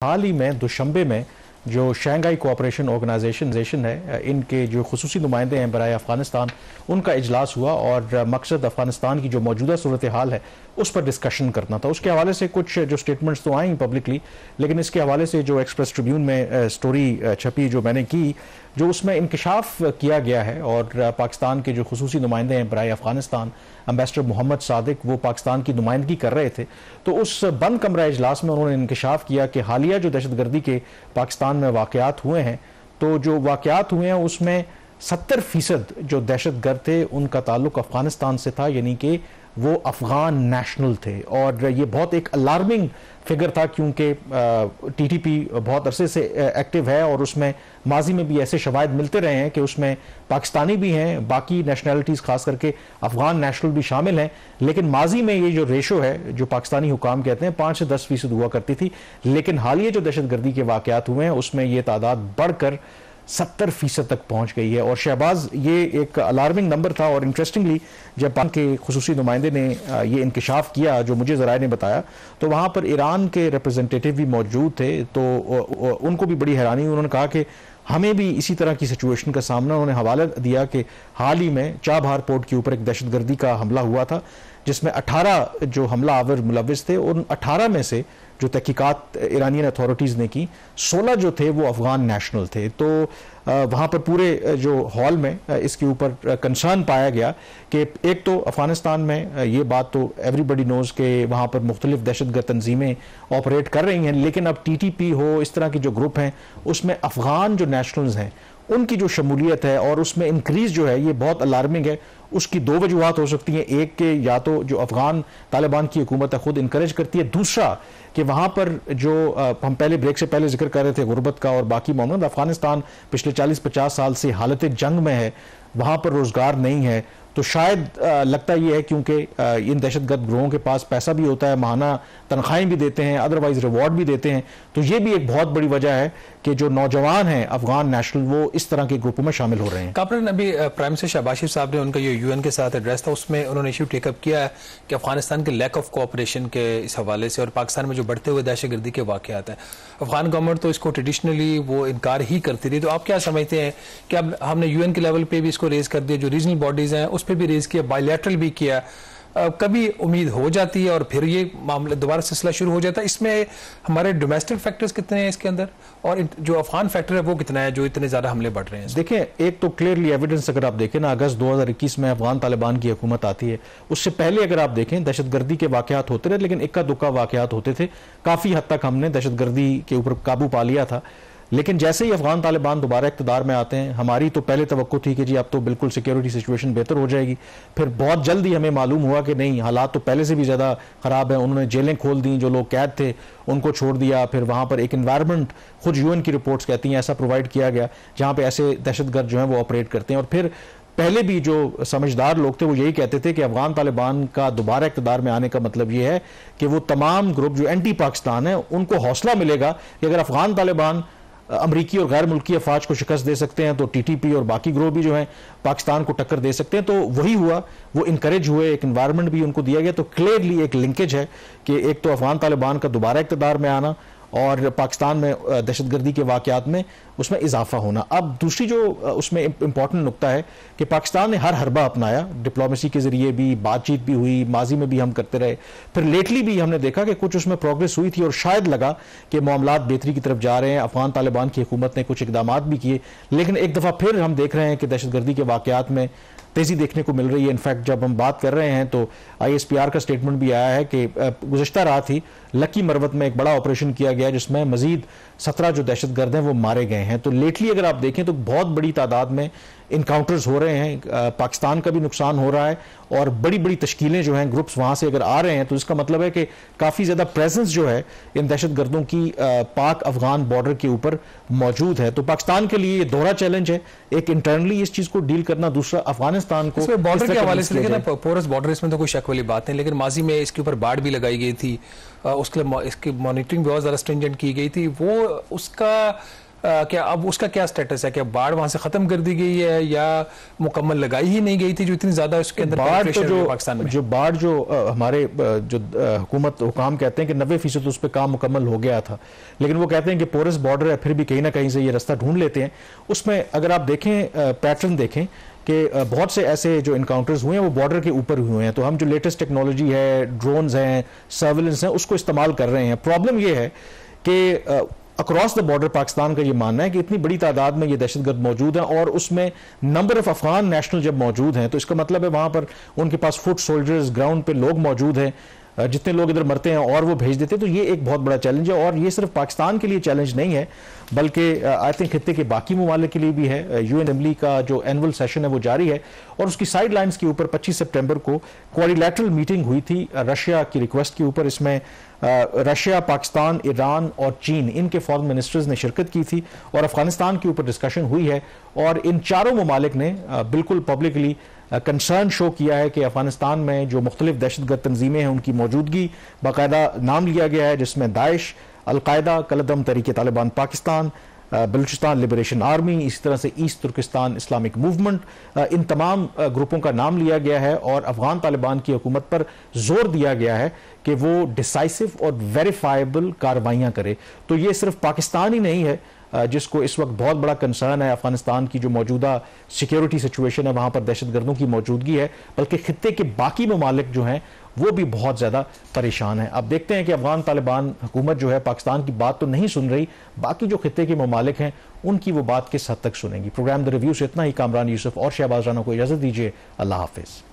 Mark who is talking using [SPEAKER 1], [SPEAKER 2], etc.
[SPEAKER 1] हाल ही में दुशंबे में जो शंघाई कोऑपरेशन ऑर्गेनाइजेशन है, इनके जो खुसूसी नुमाइंदे हैं बराए अफगानिस्तान, उनका इजलास हुआ और मकसद अफगानिस्तान की जो मौजूदा सूरत हाल है उस पर डिस्कशन करना था। उसके हवाले से कुछ जो स्टेटमेंट्स तो आई पब्लिकली, लेकिन इसके हवाले से जो एक्सप्रेस ट्रिब्यून में स्टोरी छपी जो मैंने की, जो उसमें इंकशाफ किया गया है और पाकिस्तान के जो खुसूसी नुमाइंदे हैं बराए अफगानिस्तान एम्बेसडर मोहम्मद सादिक, वो पाकिस्तान की नुमाइंदगी कर रहे थे। तो उस बंद कमरा इजलास में उन्होंने इंकशाफ किया कि हालिया जो दहशतगर्दी के पाकिस्तान में वाकयात हुए हैं, तो जो वाकयात हुए हैं उसमें 70% जो दहशतगर्द थे उनका ताल्लुक अफगानिस्तान से था, यानी कि वो अफगान नेशनल थे। और ये बहुत एक अलार्मिंग फिगर था क्योंकि टीटीपी बहुत अरसे से एक्टिव है और उसमें माजी में भी ऐसे शवाहिद मिलते रहे हैं कि उसमें पाकिस्तानी भी हैं, बाकी नेशनैलिटीज़ खास करके अफगान नेशनल भी शामिल हैं। लेकिन माजी में ये जो रेशो है जो पाकिस्तानी हुकाम कहते हैं 5 से 10% हुआ करती थी, लेकिन हालिया जो दहशतगर्दी के वाकयात हुए हैं उसमें ये तादाद बढ़कर 70% तक पहुंच गई है। और शहबाज, ये एक अलार्मिंग नंबर था। और इंटरेस्टिंगली जब पाक के खुसूसी नुमाइंदे ने ये इंकशाफ किया जो मुझे ज़राए ने बताया, तो वहाँ पर ईरान के रिप्रेजेंटेटिव भी मौजूद थे। तो उनको भी बड़ी हैरानी हुई। उन्होंने कहा कि हमें भी इसी तरह की सिचुएशन का सामना। उन्होंने हवाला दिया कि हाल ही में चाबहार पोर्ट के ऊपर एक दहशतगर्दी का हमला हुआ था जिसमें 18 जो हमला आवर मुलविस थे। उन 18 में से जो तहकीकात ईरानियन अथॉरिटीज़ ने की, 16 जो थे वो अफगान नेशनल थे। तो वहाँ पर पूरे जो हॉल में इसके ऊपर कंसर्न पाया गया कि एक तो अफगानिस्तान में ये बात तो एवरीबडी नोज़ के वहाँ पर मुख्तलिफ दहशतगर्द तंजीमें ऑपरेट कर रही हैं, लेकिन अब टीटीपी हो, इस तरह के जो ग्रुप हैं, उसमें अफगान जो नेशनल्स हैं उनकी जो शमूलियत है और उसमें इंक्रीज जो है ये बहुत अलार्मिंग है। उसकी दो वजूहत हो सकती हैं। एक के या तो जो अफगान तालिबान की हुकूमत है खुद इंकरेज करती है, दूसरा कि वहाँ पर जो हम पहले ब्रेक से पहले जिक्र कर रहे थे गुर्बत का और बाकी मामलों, अफगानिस्तान पिछले 40-50 साल से हालत जंग में है, वहाँ पर रोज़गार नहीं है। तो शायद लगता ये है क्योंकि इन दहशतगर्द ग्रोहों के पास पैसा भी होता है, माहाना तनख्वाहें भी देते हैं, अदरवाइज रिवॉर्ड भी देते हैं। तो ये भी एक बहुत बड़ी वजह है कि जो नौजवान हैं अफगान नेशनल वो इस तरह के ग्रुपों में शामिल हो रहे हैं।
[SPEAKER 2] कापरन, अभी प्राइम मिनिस्टर शहबाज शरीफ साहब ने उनका ये यूएन के साथ एड्रेस था, उसमें उन्होंने इशू टेकअप किया है कि अफगानिस्तान के लैक ऑफ कोऑपरेशन के इस हवाले से और पाकिस्तान में जो बढ़ते हुए दहशतगर्दी के वाकयात हैं, अफगान गवर्नमेंट तो इसको ट्रेडिशनली वो इनकार ही करती रही। तो आप क्या समझते हैं कि अब हमने यूएन के लेवल पे भी इसको रेज कर दिया, जो रीजनल बॉडीज हैं उस पर भी रेज किया, बायलैटरल भी किया, कभी उम्मीद हो जाती है और फिर ये मामला दोबारा सिलसिला शुरू हो जाता है? इसमें हमारे डोमेस्टिक फैक्टर्स कितने हैं इसके अंदर और जो अफगान फैक्टर है वो कितना है जो इतने ज्यादा हमले बढ़ रहे हैं?
[SPEAKER 1] देखें, एक तो क्लियरली एविडेंस अगर आप देखें ना, अगस्त 2021 में अफगान तालिबान की हुकूमत आती है, उससे पहले अगर आप देखें दहशतगर्दी के वाकयात होते रहे, लेकिन इक्का दुक्का वाकयात होते थे। काफी हद तक हमने दहशतगर्दी के ऊपर काबू पा लिया था। लेकिन जैसे ही अफगान तालिबान दोबारा इक़्तिदार में आते हैं, हमारी तो पहले तवक्को थी कि जी अब तो बिल्कुल सिक्योरिटी सिचुएशन बेहतर हो जाएगी। फिर बहुत जल्दी हमें मालूम हुआ कि नहीं, हालात तो पहले से भी ज़्यादा ख़राब है। उन्होंने जेलें खोल दी, जो लोग कैद थे उनको छोड़ दिया। फिर वहाँ पर एक इन्वायरमेंट, खुद यूएन की रिपोर्ट्स कहती हैं, ऐसा प्रोवाइड किया गया जहाँ पर ऐसे दहशतगर्द जो हैं वो ऑपरेट करते हैं। और फिर पहले भी जो समझदार लोग थे वो यही कहते थे कि अफगान तालिबान का दोबारा इक़्तिदार में आने का मतलब ये है कि वो तमाम ग्रुप जो एंटी पाकिस्तान है उनको हौसला मिलेगा कि अगर अफगान तालिबान अमरीकी और गैर मुल्की अफवाज को शिकस्त दे सकते हैं तो टीटीपी और बाकी ग्रोह भी जो हैं पाकिस्तान को टक्कर दे सकते हैं। तो वही हुआ, वो इनकरेज हुए, एक इन्वायरमेंट भी उनको दिया गया। तो क्लियरली एक लिंकेज है कि एक तो अफगान तालिबान का दोबारा इक़्तिदार में आना और पाकिस्तान में दहशतगर्दी के वाकयात में उसमें इजाफा होना। अब दूसरी जो उसमें इंपॉर्टेंट नुकता है कि पाकिस्तान ने हर हरबा अपनाया, डिप्लोमेसी के जरिए भी बातचीत भी हुई, माजी में भी हम करते रहे, फिर लेटली भी हमने देखा कि कुछ उसमें प्रोग्रेस हुई थी और शायद लगा कि मामलात बेहतरी की तरफ जा रहे हैं। अफगान तालिबान की हुकूमत ने कुछ इकदाम भी किए, लेकिन एक दफ़ा फिर हम देख रहे हैं कि दहशतगर्दी के वाकयात में तेजी देखने को मिल रही है। इनफैक्ट जब हम बात कर रहे हैं तो ISPR का स्टेटमेंट भी आया है कि गुज़श्ता रात ही लकी मरवत में एक बड़ा ऑपरेशन किया गया जिसमें मजीद 17 जो दहशतगर्द हैं वो मारे गए हैं। तो लेटली अगर आप देखें तो बहुत बड़ी तादाद में इनकाउंटर्स हो रहे हैं, पाकिस्तान का भी नुकसान हो रहा है और बड़ी बड़ी तश्कीलें जो हैं, ग्रुप्स वहाँ से अगर आ रहे हैं तो इसका मतलब है कि काफ़ी ज़्यादा प्रेजेंस जो है इन दहशतगर्दों की पाक अफगान बॉर्डर के ऊपर मौजूद है। तो पाकिस्तान के लिए ये दोहरा चैलेंज है, एक इंटरनली इस चीज़ को डील करना, दूसरा अफगानिस्तान को
[SPEAKER 2] बॉर्डर के हवाले से लेकिन ना पोरस बॉर्डर, इसमें तो कोई शक वाली बात नहीं, लेकिन माजी में इसके ऊपर बाढ़ भी लगाई गई थी, उसके लिए इसकी मॉनिटरिंग बहुत ज़्यादा स्ट्रिंजेंट की गई थी। वो उसका क्या अब उसका क्या स्टेटस है? क्या बाढ़ वहां से खत्म कर दी गई है या मुकम्मल लगाई ही नहीं गई थी जो इतनी ज्यादा उसके अंदर
[SPEAKER 1] बाढ़ तो जो
[SPEAKER 2] पाकिस्तान में?
[SPEAKER 1] जो बाढ़ जो हमारे जो हुकूमत हुकाम कहते हैं कि 90% उस पर काम मुकम्मल हो गया था, लेकिन वो कहते हैं कि पोरस बॉर्डर है, फिर भी कहीं ना कहीं से ये रास्ता ढूंढ लेते हैं। उसमें अगर आप देखें, पैटर्न देखें कि बहुत से ऐसे जो इनकाउंटर्स हुए हैं वो बॉर्डर के ऊपर हुए हैं। तो हम जो लेटेस्ट टेक्नोलॉजी है, ड्रोन्स हैं, सर्विलेंस हैं, उसको इस्तेमाल कर रहे हैं। प्रॉब्लम ये है कि अक्रॉस द बॉर्डर पाकिस्तान का ये मानना है कि इतनी बड़ी तादाद में ये दहशतगर्द मौजूद हैं और उसमें नंबर ऑफ अफगान नेशनल जब मौजूद हैं तो इसका मतलब है वहां पर उनके पास फुट सोल्जर्स, ग्राउंड पे लोग मौजूद हैं, जितने लोग इधर मरते हैं और वो भेज देते हैं। तो ये एक बहुत बड़ा चैलेंज है और ये सिर्फ पाकिस्तान के लिए चैलेंज नहीं है बल्कि आई थिंक खित्ते के बाकी ममालिक के लिए भी है। यूएन असेंबली का जो एनुअल सेशन है वो जारी है और उसकी साइड लाइन्स के ऊपर 25 सितंबर को क्वाड्रिलैटरल मीटिंग हुई थी रशिया की रिक्वेस्ट के ऊपर। इसमें रशिया, पाकिस्तान, ईरान और चीन, इनके फॉरेन मिनिस्टर्स ने शिरकत की थी और अफगानिस्तान के ऊपर डिस्कशन हुई है और इन चारों ममालिक ने बिल्कुल पब्लिकली कंसर्न शो किया है कि अफगानिस्तान में जो मुख्तलिफ दहशतगर्द तंजीमें हैं उनकी मौजूदगी, बाकायदा नाम लिया गया है जिसमें दाइश, अलकायदा, कलदम तहरीक तालिबान पाकिस्तान, बलूचिस्तान लिबरेशन आर्मी, इसी तरह से ईस्ट तुर्किस्तान इस्लामिक मूवमेंट, इन तमाम ग्रुपों का नाम लिया गया है और अफगान तालिबान की हुकूमत पर जोर दिया गया है कि वो डिसाइसिव और वेरीफाइबल कार्रवाइयां करे। तो ये सिर्फ पाकिस्तान ही नहीं है जिसको इस वक्त बहुत बड़ा कंसर्न है अफगानिस्तान की जो मौजूदा सिक्योरिटी सिचुएशन है, वहां पर दहशतगर्दों की मौजूदगी है, बल्कि खित्ते के बाकी ममालिक जो हैं वो भी बहुत ज्यादा परेशान है। अब देखते हैं कि अफगान तालिबान हुकूमत जो है पाकिस्तान की बात तो नहीं सुन रही, बाकी जो खित्ते के ममालिक हैं उनकी वो बात किस हद तक सुनेंगी। प्रोग्राम द रिव्यू से इतना ही। कामरान यूसुफ और शहबाज राना को इजाजत दीजिए। अल्लाह हाफिज।